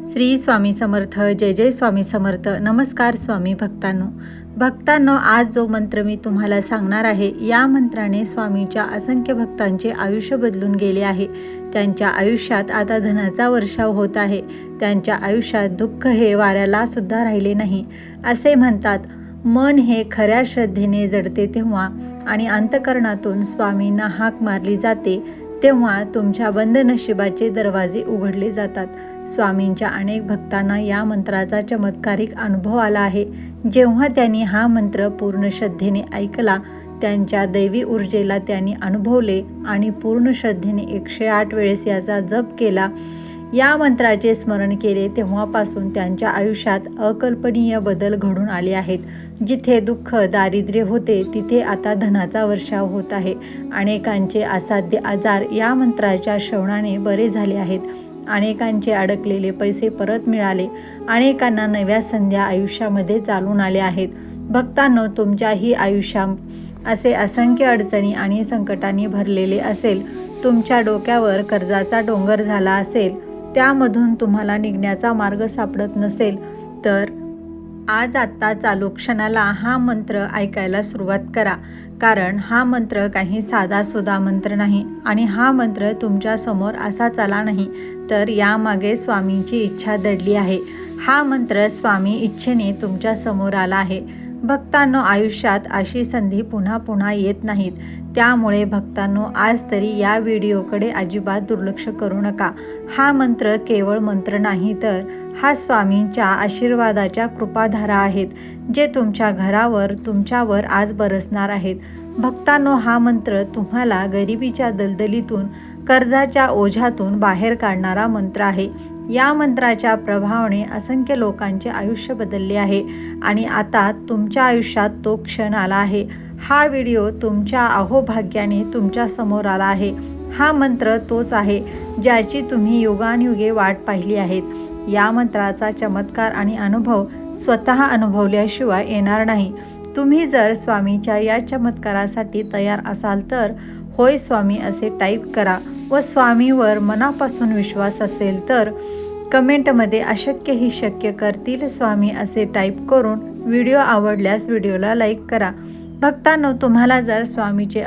श्री स्वामी समर्थ. जय जय स्वामी समर्थ. नमस्कार स्वामी भक्तांनो, आज जो मंत्र मी तुम्हाला सांगणार आहे, या मंत्राने स्वामींच्या असंख्य भक्तांचे आयुष्य बदलून गेले आहे. त्यांच्या आयुष्यात आता धनाचा वर्षाव होत आहे. त्यांच्या आयुष्यात दुःख हे वाऱ्याला सुद्धा राहिले नाही. असे म्हणतात, मन हे खऱ्या श्रद्धेने जडते तेव्हा आणि अंतःकरणातून स्वामींना हाक मारली जाते तेव्हा तुमच्या बंद नशिबाचे दरवाजे उघडले जातात. स्वामींच्या अनेक भक्तांना या मंत्राचा चमत्कारिक अनुभव आला आहे. जेव्हा त्यांनी हा मंत्र पूर्ण श्रद्धेने ऐकला, त्यांच्या दैवी ऊर्जेला त्यांनी अनुभवले आणि पूर्ण श्रद्धेने 108 वेळेस याचा जप केला, या मंत्राचे स्मरण केले, तेव्हापासून त्यांच्या आयुष्यात अकल्पनीय बदल घडून आले आहेत. जिथे दुःख दारिद्र्य होते तिथे आता धनाचा वर्षाव होत आहे. अनेकांचे असाध्य आजार या मंत्राच्या श्रवणाने बरे झाले आहेत. अनेकांचे अडकलेले पैसे परत मिळाले. अनेकांना नव्या संध्या आयुष्यामध्ये चालून आल्या आहेत. भक्तांनो, तुमच्याही आयुष्यात असे असंख्य अडचणी आणि संकटांनी भरलेले असेल, तुमच्या डोक्यावर कर्जाचा डोंगर झाला असेल, त्यामधून तुम्हाला निघण्याचा मार्ग सापडत नसेल, तर आज आत्ता चालू क्षणाला हा मंत्र ऐकायला सुरुवात करा. कारण हा मंत्र काही साधासुधा मंत्र नाही आणि हा मंत्र तुमच्या समोर असाच आला नाही, तर यामागे स्वामींची इच्छा दडली आहे. हा मंत्र स्वामी इच्छेने तुमच्या समोर आला आहे. भक्तांनो, आयुष्यात अशी संधी पुन्हा पुन्हा येत नाहीत. त्यामुळे भक्तांनो, आज तरी या व्हिडिओकडे अजिबात दुर्लक्ष करू नका. हा मंत्र केवळ मंत्र नाही, तर हा स्वामींच्या आशीर्वादाच्या कृपाधारा आहेत, जे तुमच्या घरावर तुमच्यावर आज बरसणार आहेत. भक्तांनो, हा मंत्र तुम्हाला गरिबीच्या दलदलीतून, कर्जाच्या ओझ्यातून बाहेर काढणारा मंत्र आहे. या मंत्राच्या प्रभावाने असंख्य लोकांचे आयुष्य बदलले आहे आणि आता तुमच्या आयुष्यात तो क्षण आला आहे. हा व्हिडिओ तुमच्या अहोभाग्याने तुमच्या समोर आला आहे. हा मंत्र तोच आहे ज्याची तुम्ही युगानयुगे वाट पाहिली आहेत. या मंत्राचा चमत्कार आणि अनुभव स्वतः अनुभवल्याशिवाय येणार नाही. तुम्ही जर स्वामीच्या या चमत्कारासाठी तयार असाल तर होय स्वामी असे टाईप करा व स्वामीवर मनापासून विश्वास असेल तर कमेंटमध्ये अशक्य ही शक्य करतील स्वामी असे टाईप करून व्हिडिओ आवडल्यास व्हिडिओला लाईक करा. भक्तांनो, तुम्हाला जर स्वामीचे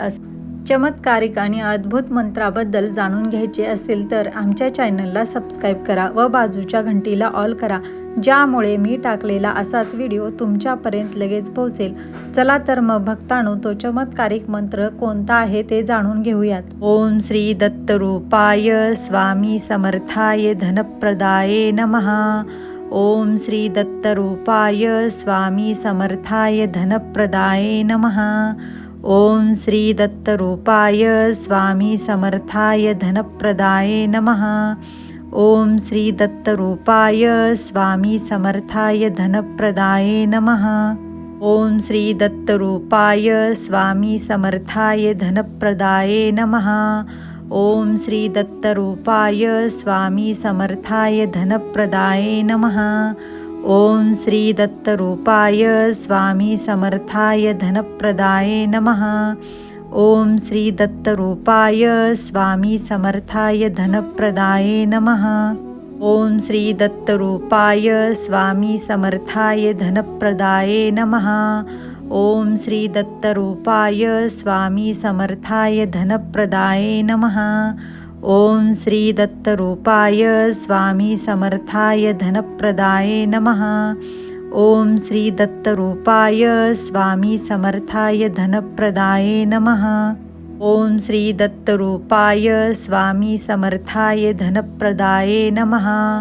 चमत्कारिक आणि अद्भुत मंत्राबद्दल जाणून घ्यायचे असेल तर आमच्या चॅनलला सबस्क्राईब करा व बाजूच्या घंटीला ऑल करा, ज्यामुळे मी टाकलेला असाच व्हिडिओ तुमच्यापर्यंत लगेच पोहोचेल. चला तर मग भक्तांनो, तो चमत्कारिक मंत्र कोणता आहे ते जाणून घेऊयात. ओम श्री दत्तरूपाय स्वामी समर्थाय धनप्रदाय नमः. ओम श्री दत्तरूपाय स्वामी समर्थाय धनप्रदाय नमः. ओम श्री दत्तरूपाय स्वामी समर्थाय धनप्रदाय नमः. ओम श्री दत्तरूपाय स्वामी समर्थाय धनप्रदाय नमः. ओम श्री दत्तरूपाय स्वामी समर्थाय धनप्रदाय नमः. ओम श्री दत्तरूपाय स्वामी समर्थाय धनप्रदाय नमः. ओम श्री दत्तरूपाय स्वामी समर्थाय धनप्रदाय नमः. ओम श्री दत्तरूपाय स्वामी समर्थाय धनप्रदाय नमः. ओम श्री दत्तरूपाय स्वामी समर्थाय धनप्रदाय नमः. ओम श्री दत्तरूपाय स्वामी समर्थाय धनप्रदाय नमः. ओम श्री दत्तरूपाय स्वामी समर्थाय धनप्रदाय नमः. ओम श्री दत्तरूपाय स्वामी समर्थाय धनप्रदाय नमः. ओम श्री दत्तरूपाय स्वामी समर्थाय धनप्रदाय नमः.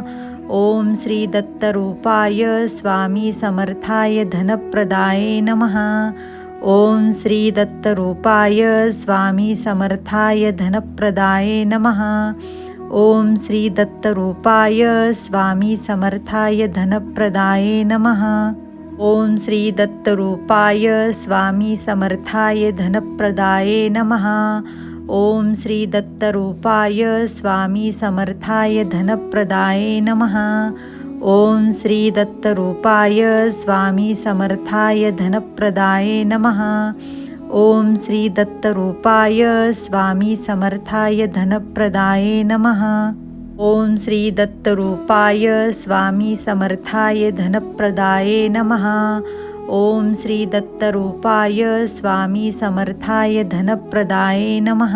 ओम श्री दत्तरूपाय स्वामी समर्थाय धनप्रदाय नमः. ओम श्री दत्तरूपाय स्वामी समर्थाय धनप्रदाय नमः. ओम श्री दत्तरूपाय स्वामी समर्थाय धनप्रदाय नमः. ओम श्री दत्तरूपाय स्वामी समर्थाय धनप्रदाय नमः. ओम श्री दत्तरूपाय स्वामी समर्थाय धनप्रदाय नमः. ओम श्री दत्तरूपाय स्वामी समर्थाय धनप्रदाय नमः. ओम श्री दत्तरूपाय स्वामी समर्थाय धनप्रदाय नमः. ओम श्री दत्तरूपाय स्वामी समर्थाय धनप्रदाये नमः। ओम श्री दत्तरूपाय स्वामी समर्थाय धनप्रदाये नमः।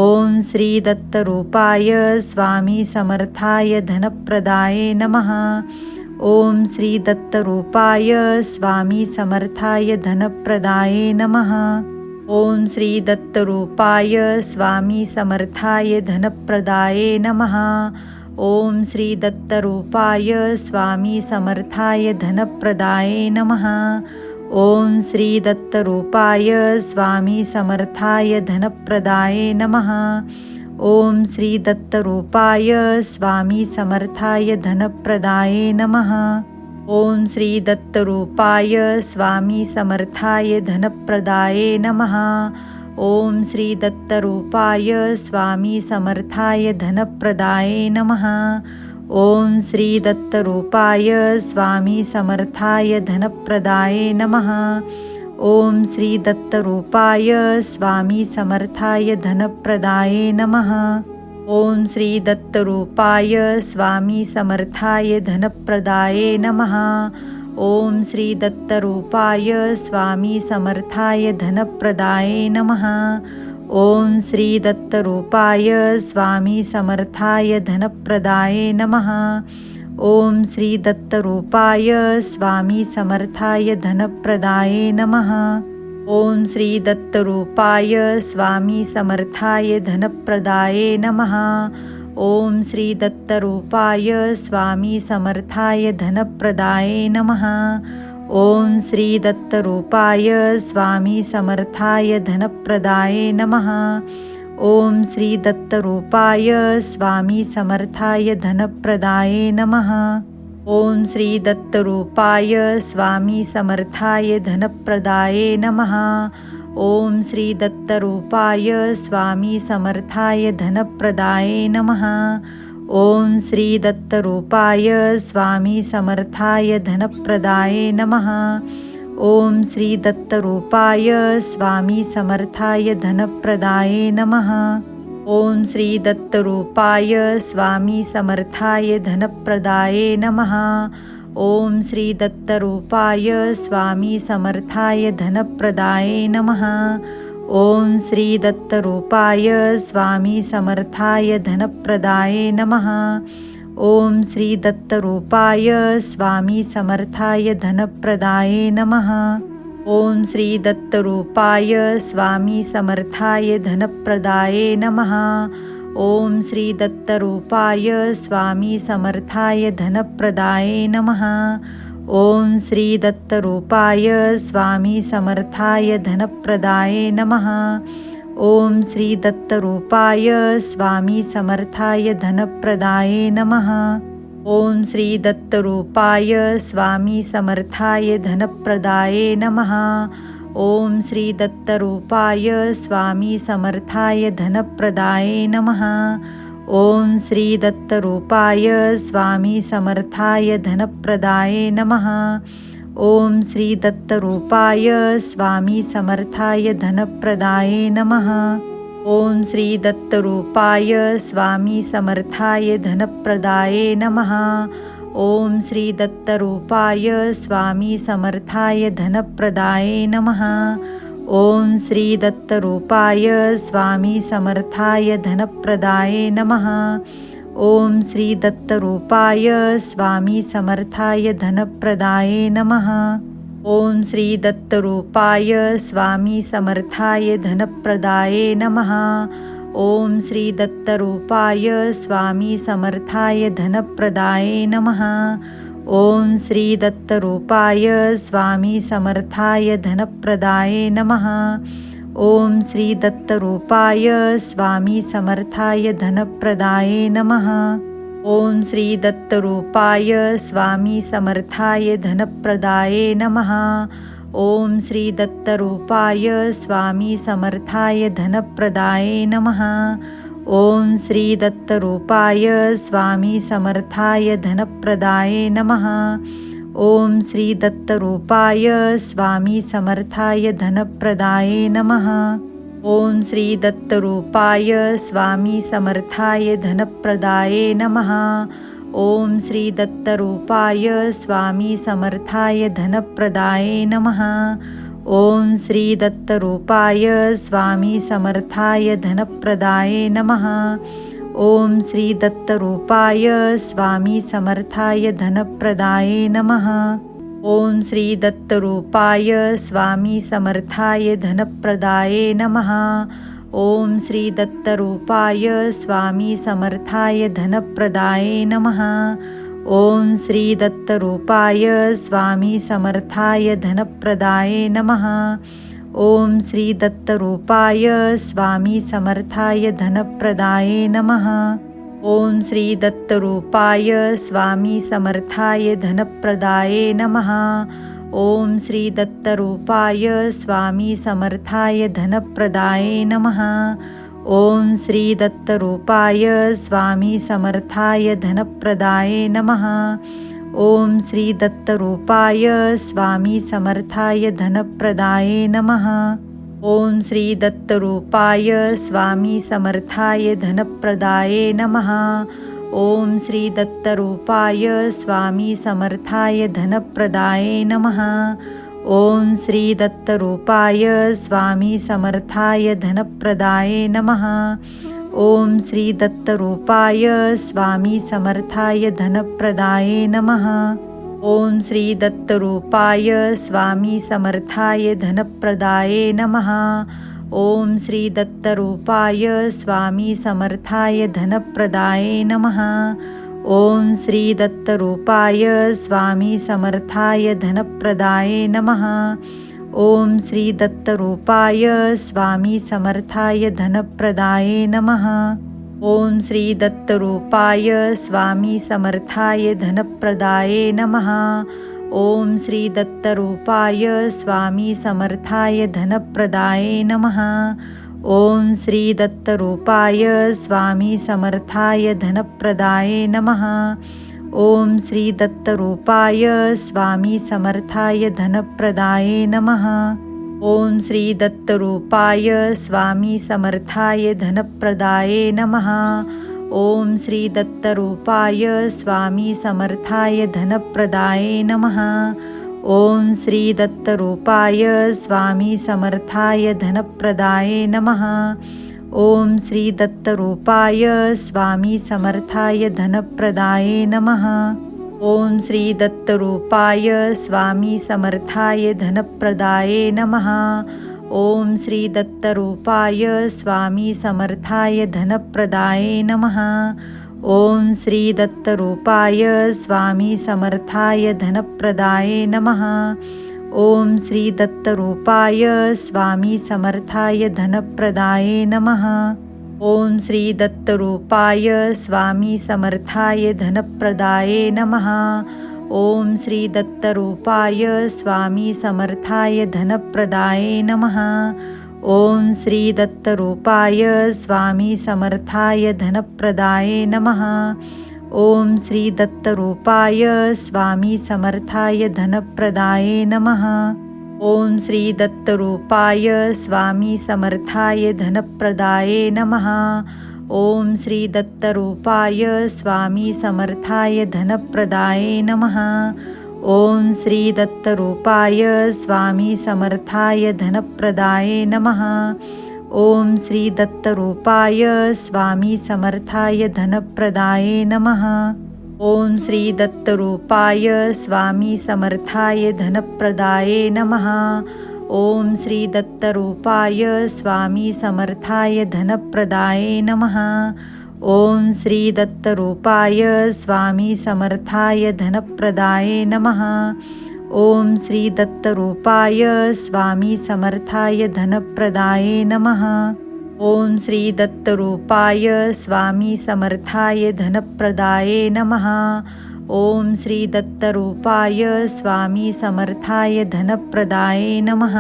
ओम श्री दत्तरूपाय स्वामी समर्थाय धनप्रदाये नमः। ओम श्री दत्तरूपाय स्वामी समर्थाय धनप्रदाये नमः। ओम श्री दत्तरूपाय स्वामी समर्थाय धनप्रदाये नमः। ओम श्री दत्तरूपाय स्वामी समर्थाय धनप्रदाये नमः। ओम श्री दत्तरूपाय स्वामी समर्थाय धनप्रदाये नमः। ओम श्री दत्तरूपाय स्वामी समर्थाय धनप्रदाये नमः। ओम श्री दत्तरूपाय स्वामी समर्थाय धनप्रदाये नमः। ओम श्री दत्तरूपाय स्वामी समर्थाय धनप्रदाये नमः। ओम श्री दत्तरूपाय स्वामी समर्थाय धनप्रदाये नमः। ओम श्री दत्तरूपाय स्वामी समर्थाय धनप्रदाये नमः। ओम श्री दत्तरूपाय स्वामी समर्थाय धनप्रदाये नमः। ओम श्री दत्तरूपाय स्वामी समर्थाय धनप्रदाये नमः। ओम श्री दत्तरूपाय स्वामी समर्थाय धनप्रदाये नमः। ओम श्री दत्तरूपाय स्वामी समर्थाय धनप्रदाये नमः। ओम श्री दत्तरूपाय स्वामी समर्थाय धनप्रदाये नमः। ओम श्री दत्तरूपाय स्वामी समर्थाय धनप्रदाये नमः। ओम श्री दत्तरूपाय स्वामी समर्थाय धनप्रदाये नमः। ओम श्री दत्तरूपाय स्वामी समर्थाय धनप्रदाये नमः। ओम श्री दत्तरूपाय स्वामी समर्थाय धनप्रदाये नमः। ओम श्री दत्तरूपाय स्वामी समर्थाय धनप्रदाये नमः। ओम श्री दत्तरूपाय स्वामी समर्थाय धनप्रदाये नमः। ओम श्री दत्तरूपाय स्वामी समर्थाय धनप्रदाये नमः। ओम श्री दत्तरूपाय स्वामी समर्थाय धनप्रदाये नमः। ओम श्री दत्तरूपाय स्वामी समर्थाय धनप्रदाये नमः। ओम श्री दत्तरूपाय स्वामी समर्थाय धनप्रदाये नमः। ओम श्री दत्तरूपाय स्वामी समर्थाय धनप्रदाये नमः। ओम श्री दत्तरूपाय स्वामी समर्थाय धनप्रदाये नमः। ओम श्री दत्तरूपाय स्वामी समर्थाय धनप्रदाये नमः। ओम श्री दत्तरूपाय स्वामी समर्थाय धनप्रदाये नमः। ओम श्री दत्तरूपाय स्वामी समर्थाय धनप्रदाये नमः। ओम श्री दत्तरूपाय स्वामी समर्थाय धनप्रदाये नमः। ओम श्री दत्तरूपाय स्वामी समर्थाय धनप्रदाये नमः। ओम श्री दत्तरूपाय स्वामी समर्थाय धनप्रदाये नमः। ओम श्री दत्तरूपाय स्वामी समर्थाय धनप्रदाये नमः। ओम श्री दत्तरूपाय स्वामी समर्थाय धनप्रदाये नमः। ओम श्री दत्तरूपाय स्वामी समर्थाय धनप्रदाये नमः। ओम श्री दत्तरूपाय स्वामी समर्थाय धनप्रदाये नमः। ओम श्री दत्तरूपाय स्वामी समर्थाय धनप्रदाये नमः। ओम श्री दत्तरूपाय स्वामी समर्थाय धनप्रदाये नमः। ओम श्री दत्तरूपाय स्वामी समर्थाय धनप्रदाये नमः। ओम श्री दत्तरूपाय स्वामी समर्थाय धनप्रदाये नमः। ओम श्री दत्तरूपाय स्वामी समर्थाय धनप्रदाये नमः। ओम श्री दत्तरूपाय स्वामी समर्थाय धनप्रदाये नमः। ओम श्री दत्तरूपाय स्वामी समर्थाय धनप्रदाये नमः। ओम श्री दत्तरूपाय स्वामी समर्थाय धनप्रदाये नमः। ओम श्री दत्तरूपाय स्वामी समर्थाय धनप्रदाये नमः। ओम श्री दत्तरूपाय स्वामी समर्थाय धनप्रदाये नमः। ओम श्री दत्तरूपाय स्वामी समर्थाय धनप्रदाये नमः। ओम श्री दत्तरूपाय स्वामी समर्थाय धनप्रदाये नमः। ओम श्री दत्तरूपाय स्वामी समर्थाय धनप्रदाये नमः। ओम श्री दत्तरूपाय स्वामी समर्थाय धनप्रदाये नमः। ओम श्री दत्तरूपाय स्वामी समर्थाय धनप्रदाये नमः। ओम श्री दत्तरूपाय स्वामी समर्थाय धनप्रदाये नमः। ओम श्री दत्तरूपाय स्वामी समर्थाय धनप्रदाये नमः। ओम श्री दत्तरूपाय स्वामी समर्थाय धनप्रदाये नमः। ओम श्री दत्तरूपाय स्वामी समर्थाय धनप्रदाये नमः। ओम श्री दत्तरूपाय स्वामी समर्थाय धनप्रदाये नमः। ओम श्री दत्तरूपाय स्वामी समर्थाय धनप्रदाये नमः। ओम श्री दत्तरूपाय स्वामी समर्थाय धनप्रदाये नमः। ओम श्री दत्तरूपाय स्वामी समर्थाय धनप्रदाये नमः। ओम श्री दत्तरूपाय स्वामी समर्थाय धनप्रदाये नमः। ओम श्री दत्तरूपाय स्वामी समर्थाय धनप्रदाये नमः। ओम श्री दत्तरूपाय स्वामी समर्थाय धनप्रदाये नमः। ओम श्री दत्तरूपाय स्वामी समर्थाय धनप्रदाये नमः। ओम श्री दत्तरूपाय स्वामी समर्थाय धनप्रदाये नमः। ओम श्री दत्तरूपाय स्वामी समर्थाय धनप्रदाये नमः। ओम श्री दत्तरूपाय स्वामी समर्थाय धनप्रदाये नमः। ओम श्री दत्तरूपाय स्वामी समर्थाय धनप्रदाये नमः। ओम श्री दत्तरूपाय स्वामी समर्थाय धनप्रदाये नमः। ओम श्री दत्तरूपाय स्वामी समर्थाय धनप्रदाये नमः। ओम श्री दत्तरूपाय स्वामी समर्थाय धनप्रदाये नमः। ओम श्री दत्तरूपाय स्वामी समर्थाय धनप्रदाये नमः। ओम श्री दत्तरूपाय स्वामी समर्थाय धनप्रदाये नमः। ओम श्री दत्तरूपाय स्वामी समर्थाय धनप्रदाये नमः। ओम श्री दत्तरूपाय स्वामी समर्थाय धनप्रदाये नमः। ओम श्री दत्तरूपाय स्वामी समर्थाय धनप्रदाये नमः। ओम श्री दत्तरूपाय स्वामी समर्थाय धनप्रदाये नमः। ओम श्री दत्तरूपाय स्वामी समर्थाय धनप्रदाये नमः। ओम श्री दत्तरूपाय स्वामी समर्थाय धनप्रदाये नमः। ओम श्री दत्तरूपाय स्वामी समर्थाय धनप्रदाये नमः। ओम श्री दत्तरूपाय स्वामी समर्थाय धनप्रदाये नमः। ओम श्री दत्तरूपाय स्वामी समर्थाय धनप्रदाये नमः। ओम श्री दत्तरूपाय स्वामी समर्थाय धनप्रदाये नमः। ओम श्री दत्तरूपाय स्वामी समर्थाय धनप्रदाये नमः। ओम श्री दत्तरूपाय स्वामी समर्थाय धनप्रदाये नमः। ओम श्री दत्तरूपाय स्वामी समर्थाय धनप्रदाये नमः। ओम श्री दत्तरूपाय स्वामी समर्थाय धनप्रदाये नमः। ओम श्री दत्तरूपाय स्वामी समर्थाय धनप्रदाये नमः। ओम श्री दत्तरूपाय स्वामी समर्थाय धनप्रदाये नमः। ओम श्री दत्तरूपाय स्वामी समर्थाय धनप्रदाये नमः। ओम श्री दत्तरूपाय स्वामी समर्थाय धनप्रदाये नमः। ओम श्री दत्तरूपाय स्वामी समर्थाय धनप्रदाये नमः।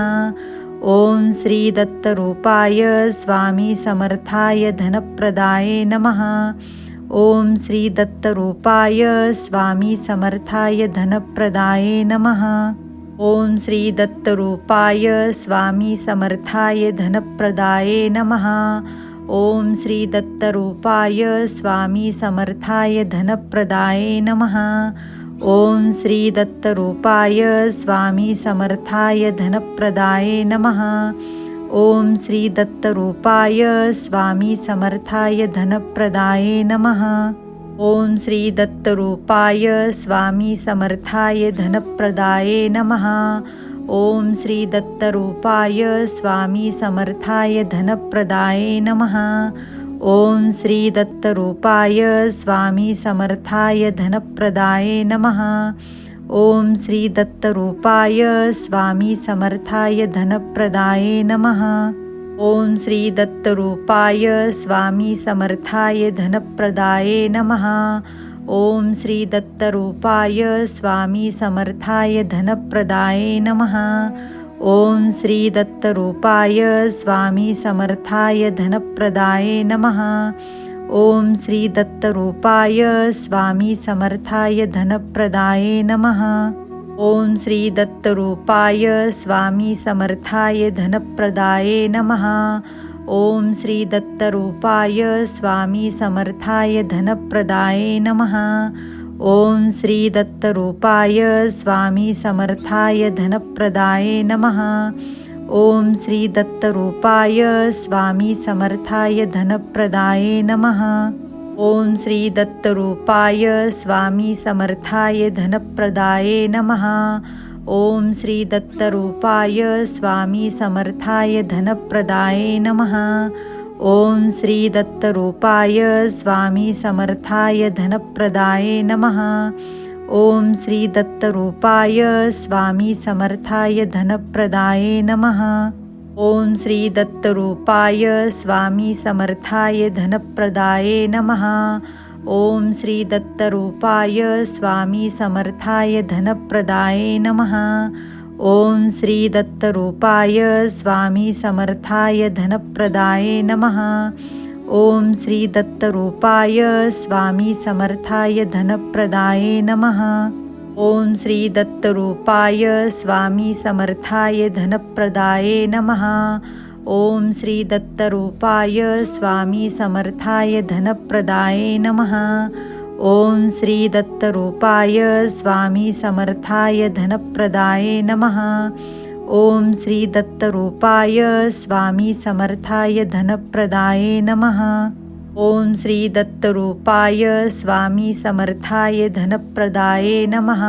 ओम श्री दत्तरूपाय स्वामी समर्थाय धनप्रदाये नमः। ओम श्री दत्तरूपाय स्वामी समर्थाय धनप्रदाये नमः। ओम श्री दत्तरूपाय स्वामी समर्थाय धनप्रदाये नमः। ओम श्री दत्तरूपाय स्वामी समर्थाय धनप्रदाये नमः। ओम श्री दत्तरूपाय स्वामी समर्थाय धनप्रदाये नमः। ओम श्री दत्तरूपाय स्वामी समर्थाय धनप्रदाये नमः। ओम श्री दत्तरूपाय स्वामी समर्थाय धनप्रदाये नमः। ओम श्री दत्तरूपाय स्वामी समर्थाय धनप्रदाये नमः। ओम श्री दत्तरूपाय स्वामी समर्थाय धनप्रदाये नमः। ओम श्री दत्तरूपाय स्वामी समर्थाय धनप्रदाये नमः। ओम श्री दत्तरूपाय स्वामी समर्थाय धनप्रदाये नमः। ओम श्री दत्तरूपाय स्वामी समर्थाय धनप्रदाये नमः। ओम श्री दत्तरूपाय स्वामी समर्थाय धनप्रदाये नमः। ओम श्री दत्तरूपाय स्वामी समर्थाय धनप्रदाये नमः। ओम श्री दत्तरूपाय स्वामी समर्थाय धनप्रदाये नमः। ओम श्री दत्तरूपाय स्वामी समर्थाय धनप्रदाये नमः। ओम श्री दत्तरूपाय स्वामी समर्थाय धनप्रदाये नमः। ओम श्री दत्तरूपाय स्वामी समर्थाय धनप्रदाये नमः। ओम श्री दत्तरूपाय स्वामी समर्थाय धनप्रदाये नमः। ओम श्री दत्तरूपाय स्वामी समर्थाय धनप्रदाये नमः। ओम श्री दत्तरूपाय स्वामी समर्थाय धनप्रदाये नमः। ओम श्री दत्तरूपाय स्वामी समर्थाय धनप्रदाये नमः। ओम श्री दत्तरूपाय स्वामी समर्थाय धनप्रदाये नमः। ओम श्री दत्तरूपाय स्वामी समर्थाय धनप्रदाये नमः। ओम श्री दत्तरूपाय स्वामी समर्थाय धनप्रदाये नमः। ओम श्री दत्तरूपाय स्वामी समर्थाय धनप्रदाये नमः। ओम श्री दत्तरूपाय स्वामी समर्थाय धनप्रदाये नमः। ओम श्री दत्तरूपाय स्वामी समर्थाय धनप्रदाये नमः। ओम श्री दत्तरूपाय स्वामी समर्थाय धनप्रदाये नमः। ओम श्री दत्तरूपाय स्वामी समर्थाय धनप्रदाये नमः। ओम श्री दत्तरूपाय स्वामी समर्थाय धनप्रदाये नमः।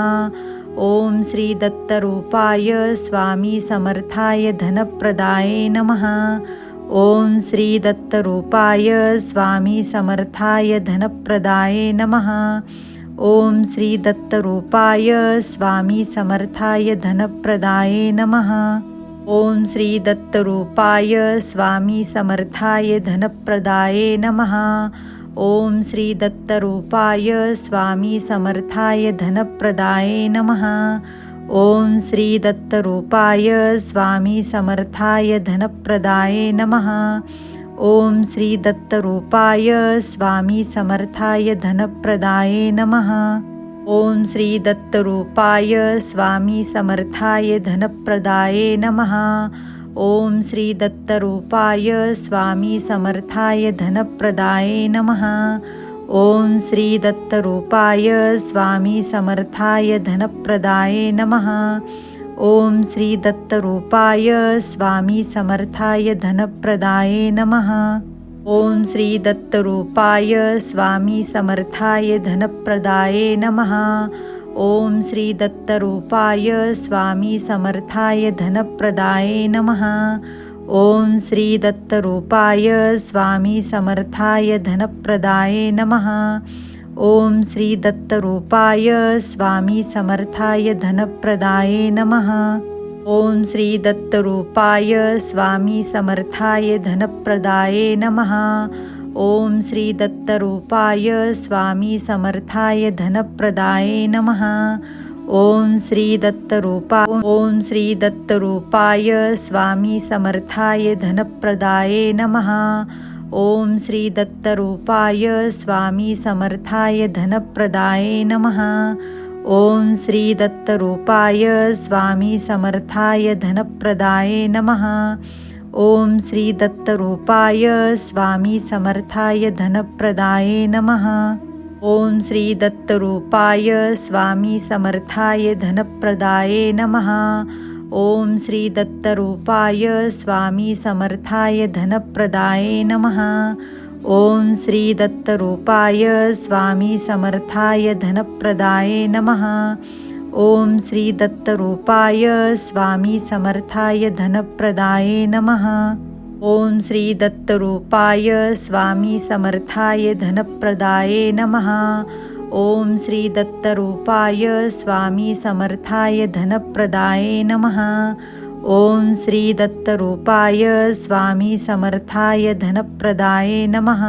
ओम श्री दत्तरूपाय स्वामी समर्थाय धनप्रदाये नमः। ओम श्री दत्तरूपाय स्वामी समर्थाय धनप्रदाये नमः। ओम श्री दत्तरूपाय स्वामी समर्थाय धनप्रदाये नमः। ओम श्री दत्तरूपाय स्वामी समर्थाय धनप्रदाये नमः। ओम श्री दत्तरूपाय स्वामी समर्थाय धनप्रदाये नमः। ओम श्री दत्तरूपाय स्वामी समर्थाय धनप्रदाये नमः। ओम श्री दत्तरूपाय स्वामी समर्थाय धनप्रदाये नमः। ओम श्री दत्तरूपाय स्वामी समर्थाय धनप्रदाये नमः। ओम श्री दत्तरूपाय स्वामी समर्थाय धनप्रदाये नमः। ओम श्री दत्तरूपाय स्वामी समर्थाय धनप्रदाये नमः। ओम श्री दत्तरूपाय स्वामी समर्थाय धनप्रदाये नमः। ओम श्री दत्तरूपाय स्वामी समर्थाय धनप्रदाये नमः। ओम श्री दत्तरूपाय स्वामी समर्थाय धनप्रदाये नमः। ओम श्री दत्तरूपाय स्वामी समर्थाय धनप्रदाये नमः। ओम श्री दत्तरूपाय स्वामी समर्थाय धनप्रदाये नमः। ओम श्री दत्तरूपाय स्वामी समर्थाय धनप्रदाये नमः। ओम श्री दत्तरूपाय स्वामी समर्थाय धनप्रदाये नमः। ओम श्री दत्तरूपाय स्वामी समर्थाय धनप्रदाये नमः। ओम श्री दत्तरूपाय स्वामी समर्थाय धनप्रदाये नमः। ओम श्री दत्तरूपाय स्वामी समर्थाय धनप्रदाये नमः। ओम श्री दत्तरूपाय स्वामी समर्थाय धनप्रदाये नमः। ओम श्री दत्तरूपाय स्वामी समर्थाय धनप्रदाये नमः। ओम श्री दत्तरूपाय स्वामी समर्थाय धनप्रदाये नमः। ओम श्री दत्तरूपाय स्वामी समर्थाय धनप्रदाये नमः। ओम श्री दत्तरूपाय स्वामी समर्थाय धनप्रदाये नमः। ओम श्री दत्तरूपाय स्वामी समर्थाय धनप्रदाये नमः। ओम श्री दत्तरूपाय स्वामी समर्थाय धनप्रदाये नमः। ओम श्री दत्तरूपाय स्वामी समर्थाय धनप्रदाये नमः।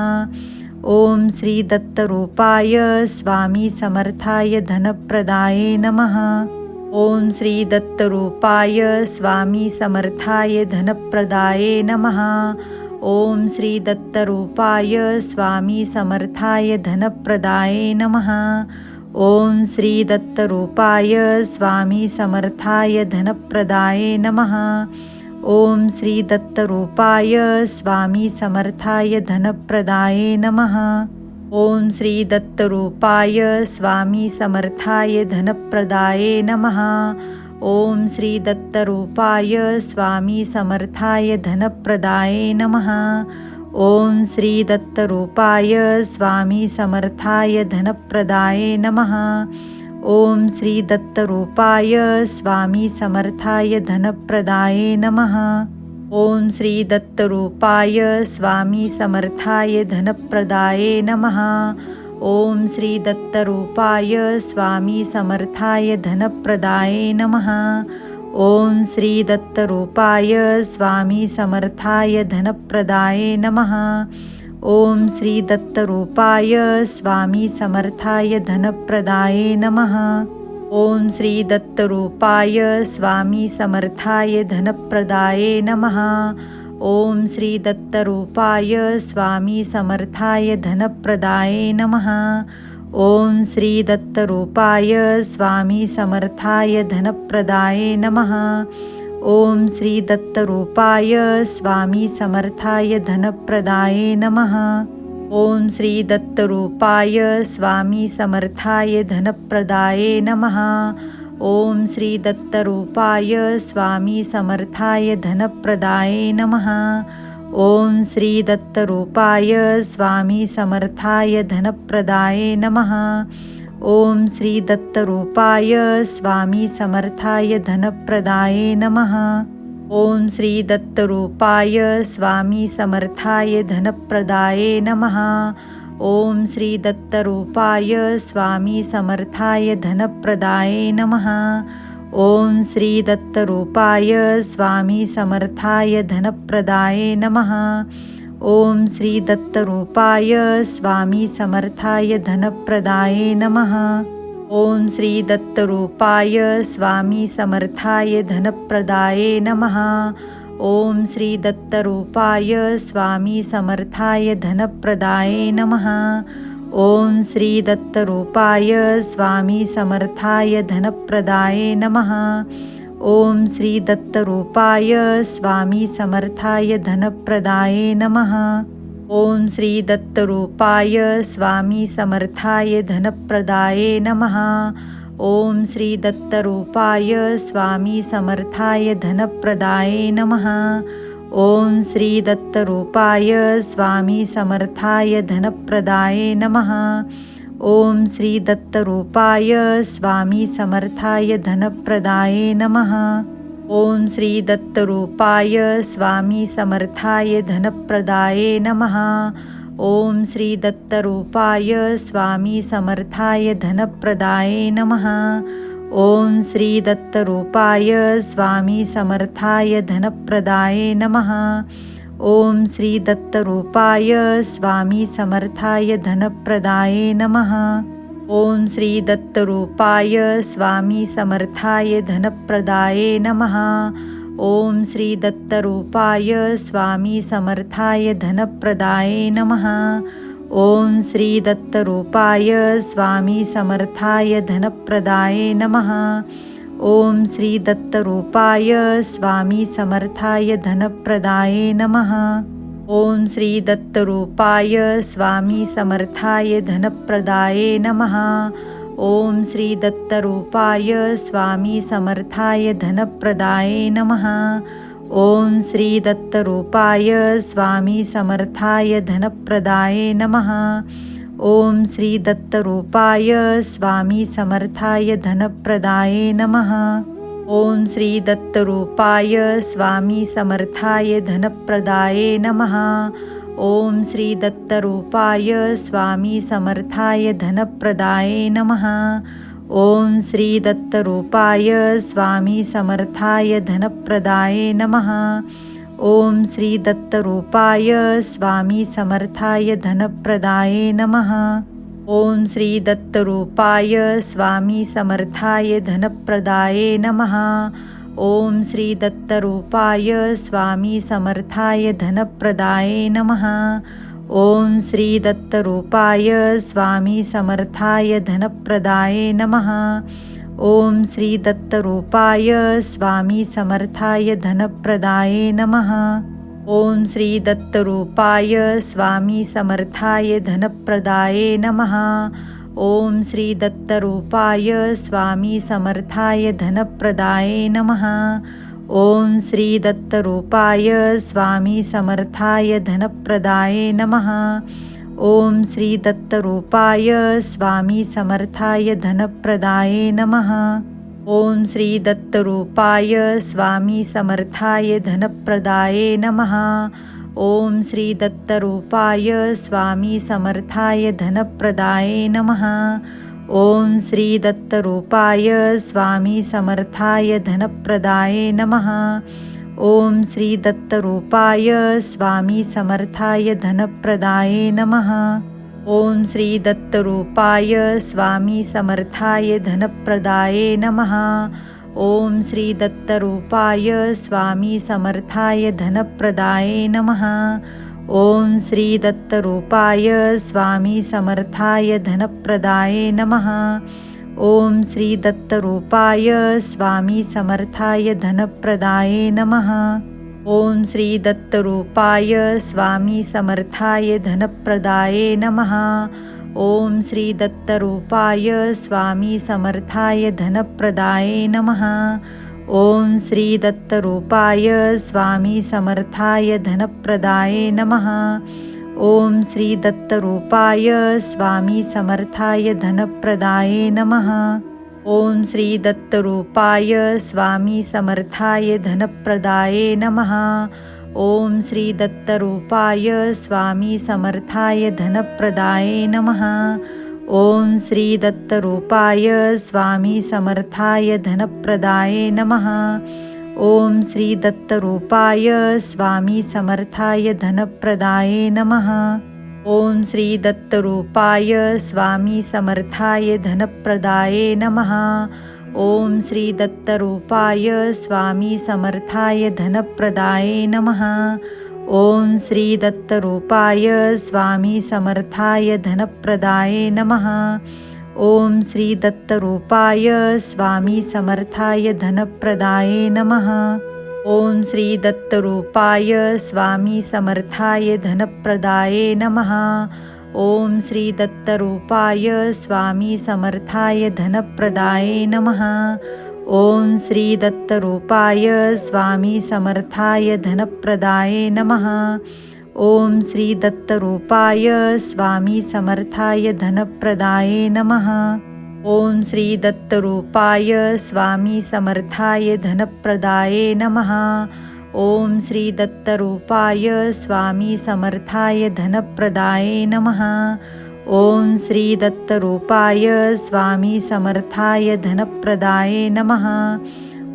ओम श्री दत्तरूपाय स्वामी समर्थाय धनप्रदाये नमः। ओम श्री दत्तरूपाय स्वामी समर्थाय धनप्रदाये नमः। ओम श्री दत्तरूपाय स्वामी समर्थाय धनप्रदाये नमः। ओम श्री दत्तरूपाय स्वामी समर्थाय धनप्रदाये नमः। ओम श्री दत्तरूपाय स्वामी समर्थाय धनप्रदाये नमः। ओम श्री दत्तरूपाय स्वामी समर्थाय धनप्रदाये नमः। ओम श्री दत्तरूपाय स्वामी समर्थाय धनप्रदाये नमः। ओम श्री दत्तरूपाय स्वामी समर्थाय धनप्रदाये नमः। ओम श्री दत्तरूपाय स्वामी समर्थाय धनप्रदाये नमः। ओम श्री दत्तरूपाय स्वामी समर्थाय धनप्रदाये नमः। ओम श्री दत्तरूपाय स्वामी समर्थाय धनप्रदाये नमः। ओम श्री दत्तरूपाय स्वामी समर्थाय धनप्रदाये नमः। ओम श्री दत्तरूपाय स्वामी समर्थाय धनप्रदाये नमः। ओम श्री दत्तरूपाय स्वामी समर्थाय धनप्रदाये नमः। ओम श्री दत्तरूपाय स्वामी समर्थाय धनप्रदाये नमः। ओम श्री दत्तरूपाय स्वामी समर्थाय धनप्रदाये नमः। ओम श्री दत्तरूपाय स्वामी समर्थाय धनप्रदाये नमः। ओम श्री दत्तरूपाय स्वामी समर्थाय धनप्रदाये नमः। ओम श्री दत्तरूपाय स्वामी समर्थाय धनप्रदाये नमः। ओम श्री दत्तरूपाय स्वामी समर्थाय धनप्रदाये नमः। ओम श्री दत्तरूपाय स्वामी समर्थाय धनप्रदाये नमः। ओम श्री दत्तरूपाय स्वामी समर्थाय धनप्रदाये नमः। ओम श्री दत्तरूपाय स्वामी समर्थाय धनप्रदाये नमः। ओम श्री दत्तरूपाय स्वामी समर्थाय धनप्रदाये नमः। ओम श्री दत्तरूपाय स्वामी समर्थाय धनप्रदाये नमः। ओम श्री दत्तरूपाय स्वामी समर्थाय धनप्रदाये नमः। ओम श्री दत्तरूपाय स्वामी समर्थाय धनप्रदाये नमः। ओम श्री दत्तरूपाय स्वामी समर्थाय धनप्रदाये नमः। ओम श्री दत्तरूपाय स्वामी समर्थाय धनप्रदाये नमः। ओम श्री दत्तरूपाय स्वामी समर्थाय धनप्रदाये नमः। ओम श्री दत्तरूपाय स्वामी समर्थाय धनप्रदाये नमः। ओम श्री दत्तरूपाय स्वामी समर्थाय धनप्रदाये नमः। ओम श्री दत्तरूपाय स्वामी समर्थाय धनप्रदाये नमः। ओम श्री दत्तरूपाय स्वामी समर्थाय धनप्रदाये नमः। ओम श्री दत्तरूपाय स्वामी समर्थाय धनप्रदाये नमः। ओम श्री दत्तरूपाय स्वामी समर्थाय धनप्रदाये नमः। ओम श्री दत्तरूपाय स्वामी समर्थाय धनप्रदाये नमः। ओम श्री दत्तरूपाय स्वामी समर्थाय धनप्रदाये नमः। ओम श्री दत्तरूपाय स्वामी समर्थाय धनप्रदाये नमः। ओम श्री दत्तरूपाय स्वामी समर्थाय धनप्रदाय नमः। ओम श्री दत्तरूपाय स्वामी समर्थाय धनप्रदाय नमः। ओम श्री दत्तरूपाय स्वामी समर्थाय धनप्रदाय नमः। ओम श्री दत्तरूपाय स्वामी समर्थाय धनप्रदाय नमः। ओम श्री दत्तरूपाय स्वामी समर्थाय धनप्रदाय नमः। ओम श्री दत्तरूपाय स्वामी समर्थाय धनप्रदाय नमः। ओम श्री दत्तरूपाय स्वामी समर्थाय धनप्रदाय नमः। ओम श्री दत्तरूपाय स्वामी समर्थाय धनप्रदाय नमः। ओम श्री दत्तरूपाय स्वामी समर्थाय धनप्रदाय नमः। ओम श्री दत्तरूपाय स्वामी समर्थाय धनप्रदाय नमः। ओम श्री दत्तरूपाय स्वामी समर्थाय धनप्रदाय नमः। ओम श्री दत्तरूपाय स्वामी समर्थाय धनप्रदाय नमः। ओम श्री दत्तरूपाय स्वामी समर्थाय धनप्रदाय नमः। ओम श्री दत्तरूपाय स्वामी समर्थाय धनप्रदाय नमः। ओम श्री दत्तरूपाय स्वामी समर्थाय धनप्रदाय नमः। ओम श्री दत्तरूपाय स्वामी समर्थाय धनप्रदाय नमः। ओम श्री दत्तरूपाय स्वामी समर्थाय धनप्रदाय नमः। ओम श्री दत्तरूपाय स्वामी समर्थाय धनप्रदाय नमः। ओम श्री दत्तरूपाय स्वामी समर्थाय धनप्रदाय नमः। ओम श्री दत्तरूपाय स्वामी समर्थाय धनप्रदाय नमः। ओम श्री दत्तरूपाय स्वामी समर्थाय धनप्रदाय नमः। ओम श्री दत्तरूपाय स्वामी समर्थाय धनप्रदाय नमः। ओम श्री दत्तरूपाय स्वामी समर्थाय धनप्रदाय नमः। ओम श्री दत्तरूपाय स्वामी समर्थाय धनप्रदाय नमः। ओम श्री दत्तरूपाय स्वामी समर्थाय धनप्रदाय नमः। ओम श्री दत्तरूपाय स्वामी समर्थाय धनप्रदाय नमः। ओम श्री दत्तरूपाय स्वामी समर्थाय धनप्रदाय नमः। ओम श्री दत्तरूपाय स्वामी समर्थाय धनप्रदाय नमः। ओम श्री दत्तरूपाय स्वामी समर्थाय धनप्रदाय नमः। ओम श्री दत्तरूपाय स्वामी समर्थाय धनप्रदाय नमः। ओम श्री दत्तरूपाय स्वामी समर्थाय धनप्रदाय नमः। ओम श्री दत्तरूपाय स्वामी समर्थाय धनप्रदाय नमः। ओम श्री दत्तरूपाय स्वामी समर्थाय धनप्रदाय नमः। ओम श्री दत्तरूपाय स्वामी समर्थाय धनप्रदाय नमः। ओम श्री दत्तरूपाय स्वामी समर्थाय धनप्रदाय नमः। ओम श्री दत्तरूपाय स्वामी समर्थाय धनप्रदाय नमः। ओम श्री दत्तरूपाय स्वामी समर्थाय धनप्रदाय नमः। ओम श्री दत्तरूपाय स्वामी समर्थाय धनप्रदाय नमः। ओम श्री दत्तरूपाय स्वामी समर्थाय धनप्रदाय नमः। ओम श्री दत्तरूपाय स्वामी समर्थाय धनप्रदाय नमः। ओम श्री दत्तरूपाय स्वामी समर्थाय धनप्रदाय नमः। ओम श्री दत्तरूपाय स्वामी समर्थाय धनप्रदाय नमः। ओम श्री दत्तरूपाय स्वामी समर्थाय धनप्रदाय नमः। ओम श्री दत्तरूपाय स्वामी समर्थाय धनप्रदाय नमः। ओम श्री दत्तरूपाय स्वामी समर्थाय धनप्रदाय नमः।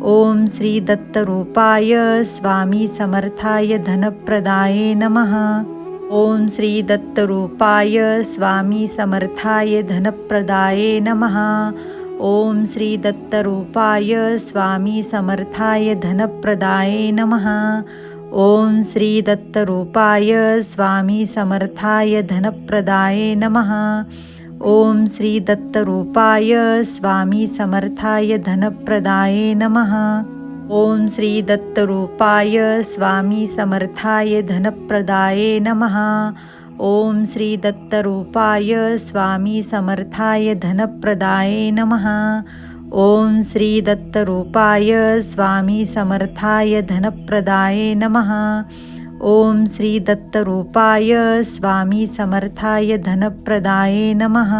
ओम श्री दत्तरूपाय स्वामी समर्थाय धनप्रदाय नमः। ओम श्री दत्तरूपाय स्वामी समर्थाय धनप्रदाय नमः। ओम श्री दत्तरूपाय स्वामी समर्थाय धनप्रदाय नमः। ओम श्री दत्तरूपाय स्वामी समर्थाय धनप्रदाये नमः। ओम श्री दत्तरूपाय स्वामी समर्थाय धनप्रदाये नमः। ओम श्री दत्तरूपाय स्वामी समर्थाय धनप्रदाये नमः। ओम श्री दत्तरूपाय स्वामी समर्थाय धनप्रदाये नमः। ओम श्री दत्तरूपाय स्वामी समर्थाय धनप्रदाये नमः। ओम श्री दत्तरूपाय स्वामी समर्थाय धनप्रदाये नमः।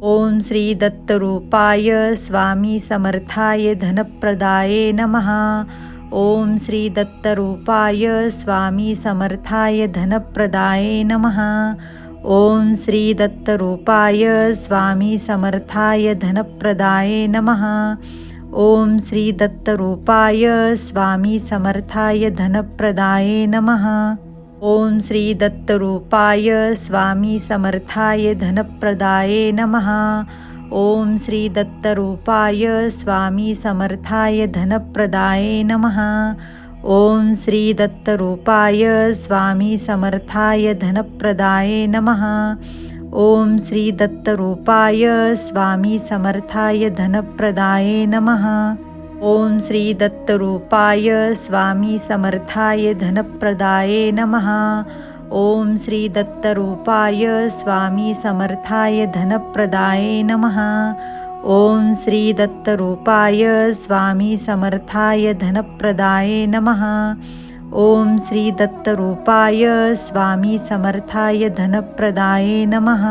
ओम श्री दत्तरूपाय स्वामी समर्थाय धनप्रदाये नमः। ओम श्री दत्तरूपाय स्वामी समर्थाय धनप्रदाये नमः। ओम श्री दत्तरूपाय स्वामी समर्थाय धनप्रदाये नमः। ओम श्री दत्तरूपाय स्वामी समर्थाय धनप्रदाये नमः। ओम श्री दत्तरूपाय स्वामी समर्थाय धनप्रदाये नमः। ओम श्री दत्तरूपाय स्वामी समर्थाय धनप्रदाये नमः। ओम श्री दत्तरूपाय स्वामी समर्थाय धनप्रदाये नमः। ओम श्री दत्तरूपाय स्वामी समर्थाय धनप्रदाये नमः। ओम श्री दत्तरूपाय स्वामी समर्थाय धनप्रदाये नमः। ओम श्री दत्तरूपाय स्वामी समर्थाय धनप्रदाये नमः। ओम श्री दत्तरूपाय स्वामी समर्थाय धनप्रदाये नमः। ओम श्री दत्तरूपाय स्वामी समर्थाय धनप्रदाये नमः।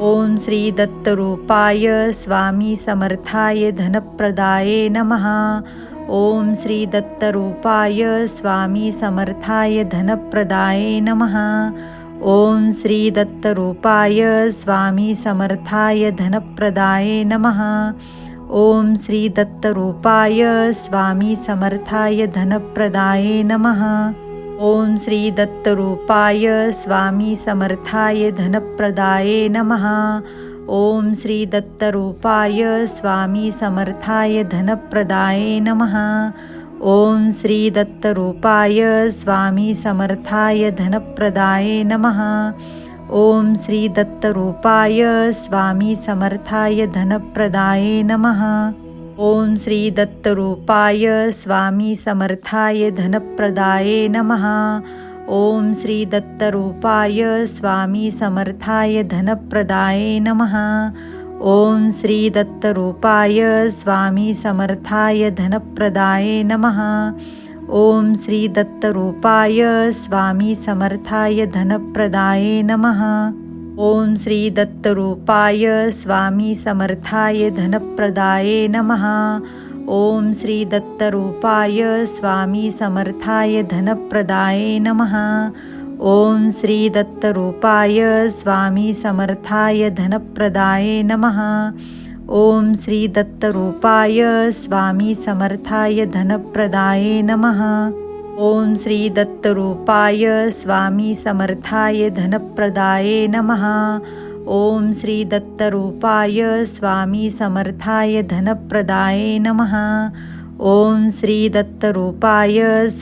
ओम श्री दत्तरूपाय स्वामी समर्थाय धनप्रदाये नमः। ओम श्री दत्तरूपाय स्वामी समर्थाय धनप्रदाये नमः। ओम श्री दत्तरूपाय स्वामी समर्थाय धनप्रदाये नमः। ओम श्री दत्तरूपाय स्वामी समर्थाय धनप्रदाये नमः। ओम श्री दत्तरूपाय स्वामी समर्थाय धनप्रदाये नमः। ओम श्री दत्तरूपाय स्वामी समर्थाय धनप्रदाये नमः। ओम श्री दत्तरूपाय स्वामी समर्थाय धनप्रदाये नमः। ओम श्री दत्तरूपाय स्वामी समर्थाय धनप्रदाये नमः। ओम श्री दत्तरूपाय स्वामी समर्थाय धनप्रदाये नमः। ओम श्री दत्तरूपाय स्वामी समर्थाय धनप्रदाये नमः। ओम श्री दत्तरूपाय स्वामी समर्थाय धनप्रदाये नमः। ओम श्री दत्तरूपाय स्वामी समर्थाय धनप्रदाये नमः। ओम श्री दत्तरूपाय स्वामी समर्थाय धनप्रदाये नमः। ओम श्री दत्तरूपाय स्वामी समर्थाय धनप्रदाये नमः। ओम श्री दत्तरूपाय स्वामी समर्थाय धनप्रदाये नमः। ओम श्री दत्तरूपाय स्वामी समर्थाय धनप्रदाये नमः। ओम श्री दत्तरूपाय स्वामी समर्थाय धनप्रदाये नमः। ओम श्री दत्तरूपाय स्वामी समर्थाय धनप्रदाये नमः। ओम श्री दत्तरूपाय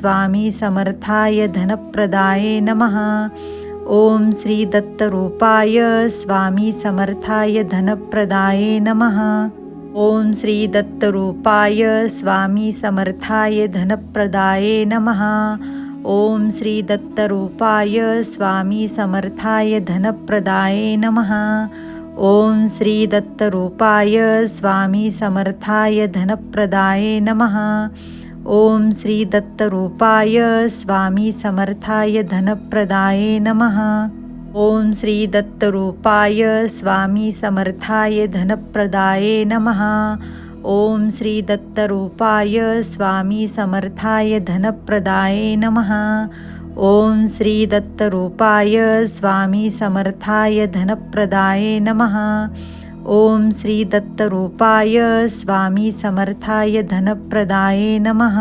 स्वामी समर्थाय धनप्रदाये नमः। ओम श्री दत्तरूपाय स्वामी समर्थाय धनप्रदाये नमः। ओम श्री दत्तरूपाय स्वामी समर्थाय धनप्रदाये नमः। ओम श्री दत्तरूपाय स्वामी समर्थाय धनप्रदाये नमः। ओम श्री दत्तरूपाय स्वामी समर्थाय धनप्रदाये नमः। ओम श्री दत्तरूपाय स्वामी समर्थाय धनप्रदाये नमः। ओम श्री दत्तरूपाय स्वामी समर्थाय धनप्रदाये नमः। ओम श्री दत्तरूपाय स्वामी समर्थाय धनप्रदाये नमः। ओम श्री दत्तरूपाय स्वामी समर्थाय धनप्रदाये नमः। ओम श्री दत्तरूपाय स्वामी समर्थाय धनप्रदाये नमः।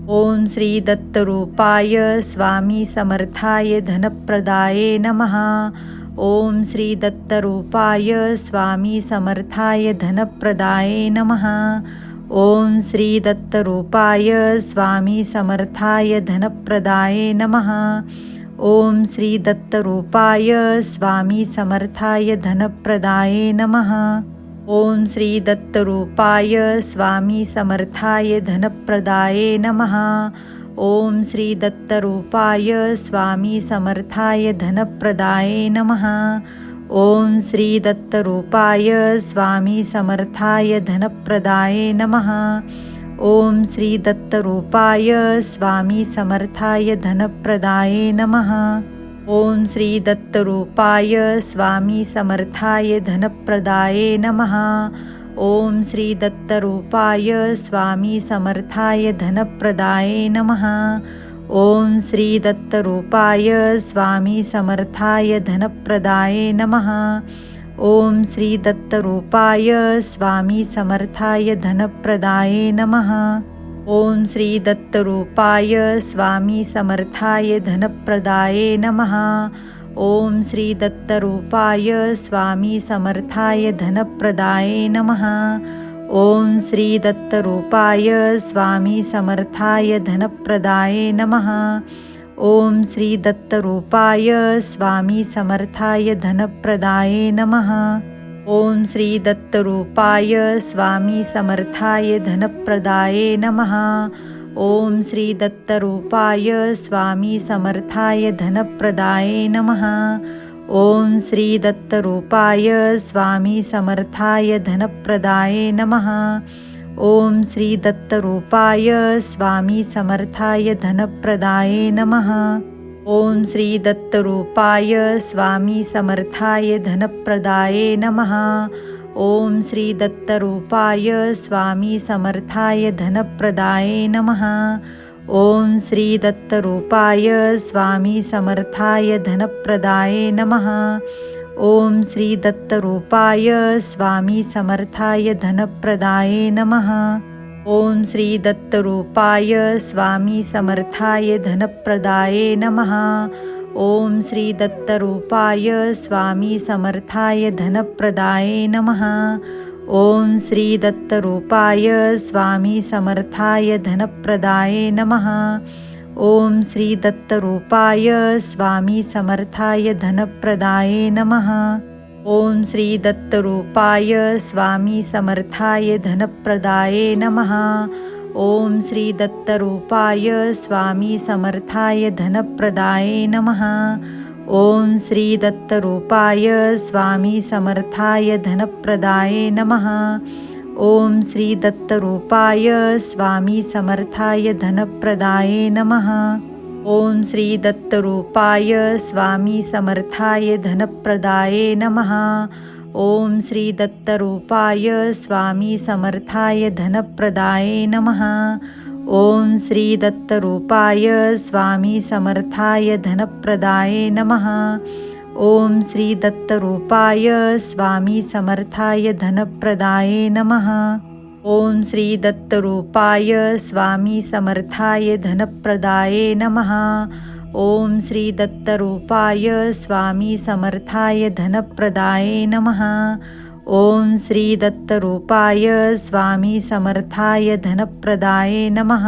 ओम श्री दत्तरूपाय स्वामी समर्थाय धनप्रदाये नमः। ओम श्री दत्तरूपाय स्वामी समर्थाय धनप्रदाये नमः। ओम श्री दत्तरूपाय स्वामी समर्थाय धनप्रदाये नमः। ओम श्री दत्तरूपाय स्वामी समर्थाय धनप्रदाये नमः। ओम श्री दत्तरूपाय स्वामी समर्थाय धनप्रदाये नमः। ओम श्री दत्तरूपाय स्वामी समर्थाय धनप्रदाये नमः। ओम श्री दत्तरूपाय स्वामी समर्थाय धनप्रदाये नमः। ओम श्री दत्तरूपाय स्वामी समर्थाय धनप्रदाये नमः। ओम श्री दत्तरूपाय स्वामी समर्थाय धनप्रदाये नमः। ओम श्री दत्तरूपाय स्वामी समर्थाय धनप्रदाये नमः। ओम श्री दत्तरूपाय स्वामी समर्थाय धनप्रदाये नमः। ओम श्री दत्तरूपाय स्वामी समर्थाय धनप्रदाये नमः। ओम श्री दत्तरूपाय स्वामी समर्थाय धनप्रदाये नमः। ओम श्री दत्तरूपाय स्वामी समर्थाय धनप्रदाये नमः। ओम श्री दत्तरूपाय स्वामी समर्थाय धनप्रदाये नमः। ओम श्री दत्तरूपाय स्वामी समर्थाय धनप्रदाये नमः। ओम श्री दत्तरूपाय स्वामी समर्थाय धनप्रदाये नमः। ओम श्री दत्तरूपाय स्वामी समर्थाय धनप्रदाये नमः। ओम श्री दत्तरूपाय स्वामी समर्थाय धनप्रदाये नमः। ओम श्री दत्तरूपाय स्वामी समर्थाय धनप्रदाये नमः। ओम श्री दत्तरूपाय स्वामी समर्थाय धनप्रदाये नमः। ओम श्री दत्तरूपाय स्वामी समर्थाय धनप्रदाये नमः। ओम श्री दत्तरूपाय स्वामी समर्थाय धनप्रदाये नमः। ओम श्री दत्तरूपाय स्वामी समर्थाय धनप्रदाये नमः। ओम श्री दत्तरूपाय स्वामी समर्थाय धनप्रदाये नमः। ओम श्री दत्तरूपाय स्वामी समर्थाय धनप्रदाये नमः। ओम श्री दत्तरूपाय स्वामी समर्थाय धनप्रदाये नमः। ओम श्री दत्तरूपाय स्वामी समर्थाय धनप्रदाये नमः। ओम श्री दत्तरूपाय स्वामी समर्थाय धनप्रदाये नमः। ओम श्री दत्तरूपाय स्वामी समर्थाय धनप्रदाये नमः। ओम श्री दत्तरूपाय स्वामी समर्थाय धनप्रदाये नमः। ओम श्री दत्तरूपाय स्वामी समर्थाय धनप्रदाये नमः। ओम श्री दत्तरूपाय स्वामी समर्थाय धनप्रदाये नमः। ओम श्री दत्तरूपाय स्वामी समर्थाय धनप्रदाये नमः। ओम श्री दत्तरूपाय स्वामी समर्थाय धनप्रदाये नमः। ओम श्री दत्तरूपाय स्वामी समर्थाय धनप्रदाये नमः। ओम श्री दत्तरूपाय स्वामी समर्थाय धनप्रदाये नमः। ओम श्री दत्तरूपाय स्वामी समर्थाय धनप्रदाये नमः। ओम श्री दत्तरूपाय स्वामी समर्थाय धनप्रदाये नमः।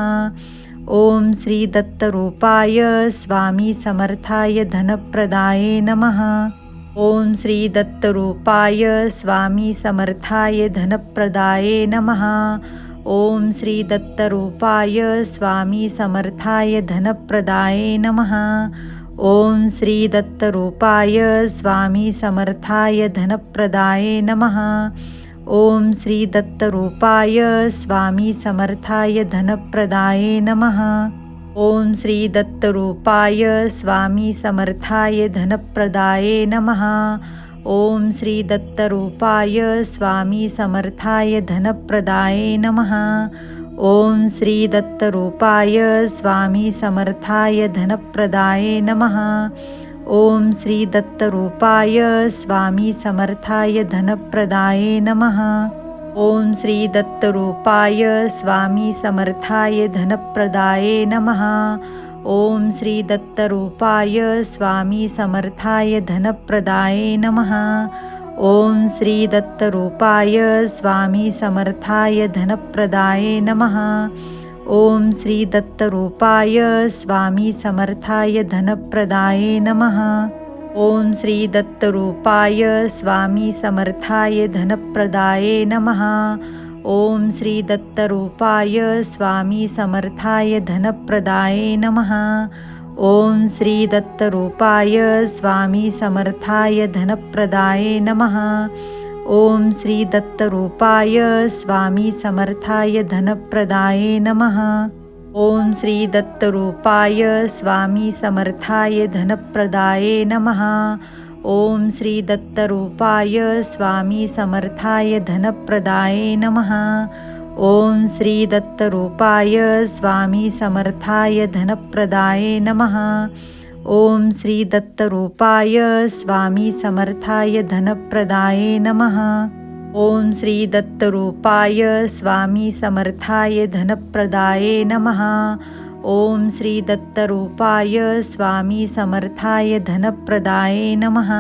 ओम श्री दत्तरूपाय स्वामी समर्थाय धनप्रदाये नमः। ओम श्री दत्तरूपाय स्वामी समर्थाय धनप्रदाये नमः। ओम श्री दत्तरूपाय स्वामी समर्थाय धनप्रदाये नमः। ओम श्री दत्तरूपाय स्वामी समर्थाय धनप्रदाये नमः। ओम श्री दत्तरूपाय स्वामी समर्थाय धनप्रदाये नमः। ओम श्री दत्तरूपाय स्वामी समर्थाय धनप्रदाये नमः। ओम श्री दत्तरूपाय स्वामी समर्थाय धनप्रदाये नमः। ओम श्री दत्तरूपाय स्वामी समर्थाय धनप्रदाये नमः। ओम श्री दत्तरूपाय स्वामी समर्थाय धनप्रदाये नमः। ओम श्री दत्तरूपाय स्वामी समर्थाय धनप्रदाये नमः। ओम श्री दत्तरूपाय स्वामी समर्थाय धनप्रदाये नमः। ओम श्री दत्तरूपाय स्वामी समर्थाय धनप्रदाये नमः। ओम श्री दत्तरूपाय स्वामी समर्थाय धनप्रदाये नमः। ओम श्री दत्तरूपाय स्वामी समर्थाय धनप्रदाये नमः। ओम श्री दत्तरूपाय स्वामी समर्थाय धनप्रदाये नमः। ओम श्री दत्तरूपाय स्वामी समर्थाय धनप्रदाये नमः। ओम श्री दत्तरूपाय स्वामी समर्थाय धनप्रदाये नमः। ओम श्री दत्तरूपाय स्वामी समर्थाय धनप्रदाये नमः। ओम श्री दत्तरूपाय स्वामी समर्थाय धनप्रदाये नमः। ओम श्री दत्तरूपाय स्वामी समर्थाय धनप्रदाये नमः। ओम श्री दत्तरूपाय स्वामी समर्थाय धनप्रदाये नमः। ओम श्री दत्तरूपाय स्वामी समर्थाय धनप्रदाये नमः। ओम श्री दत्तरूपाय स्वामी समर्थाय धनप्रदाये नमः।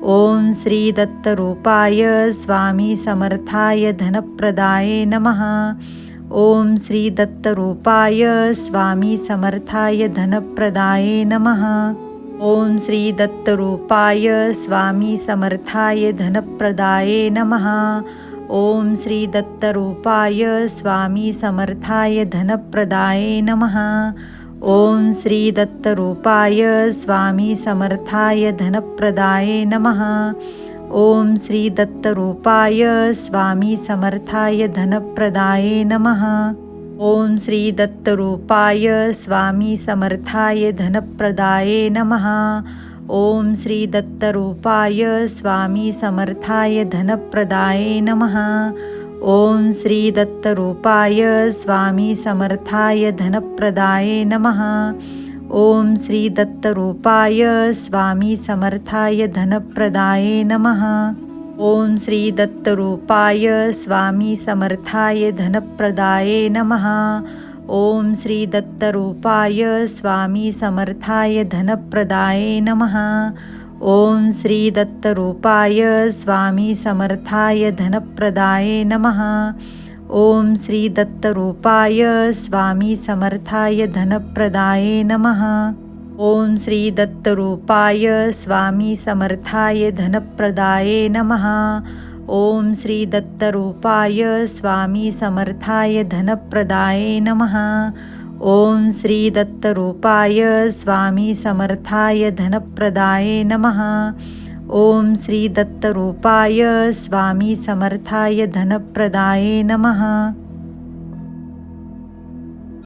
ओम श्री दत्तरूपाय स्वामी समर्थाय धनप्रदाये नमः। ओम श्री दत्तरूपाय स्वामी समर्थाय धनप्रदाये नमः। ओम श्री दत्तरूपाय स्वामी समर्थाय धनप्रदाये नमः। ओम श्री दत्तरूपाय स्वामी समर्थाय धनप्रदाये नमः। ओम श्री दत्तरूपाय स्वामी समर्थाय धनप्रदाये नमः। ओम श्री दत्तरूपाय स्वामी समर्थाय धनप्रदाये नमः। ओम श्री दत्तरूपाय स्वामी समर्थाय धनप्रदाये नमः। ओम श्री दत्तरूपाय स्वामी समर्थाय धनप्रदाये नमः। ओम श्री दत्तरूपाय स्वामी समर्थाय धनप्रदाये नमः। ओम श्री दत्तरूपाय स्वामी समर्थाय धनप्रदाये नमः। ओम श्री दत्तरूपाय स्वामी समर्थाय धनप्रदाये नमः। ओम श्री दत्तरूपाय स्वामी समर्थाय धनप्रदाये नमः। ओम श्री दत्तरूपाय स्वामी समर्थाय धनप्रदाये नमः। ओम श्री दत्तरूपाय स्वामी समर्थाय धनप्रदाये नमः। ओम श्री दत्तरूपाय स्वामी समर्थाय धनप्रदाये नमः। ओम श्री दत्तरूपाय स्वामी समर्थाय धनप्रदाये नमः। ओम श्री दत्तरूपाय स्वामी समर्थाय धनप्रदाये नमः। ओम श्री दत्तरूपाय स्वामी समर्थाय धनप्रदाये नमः।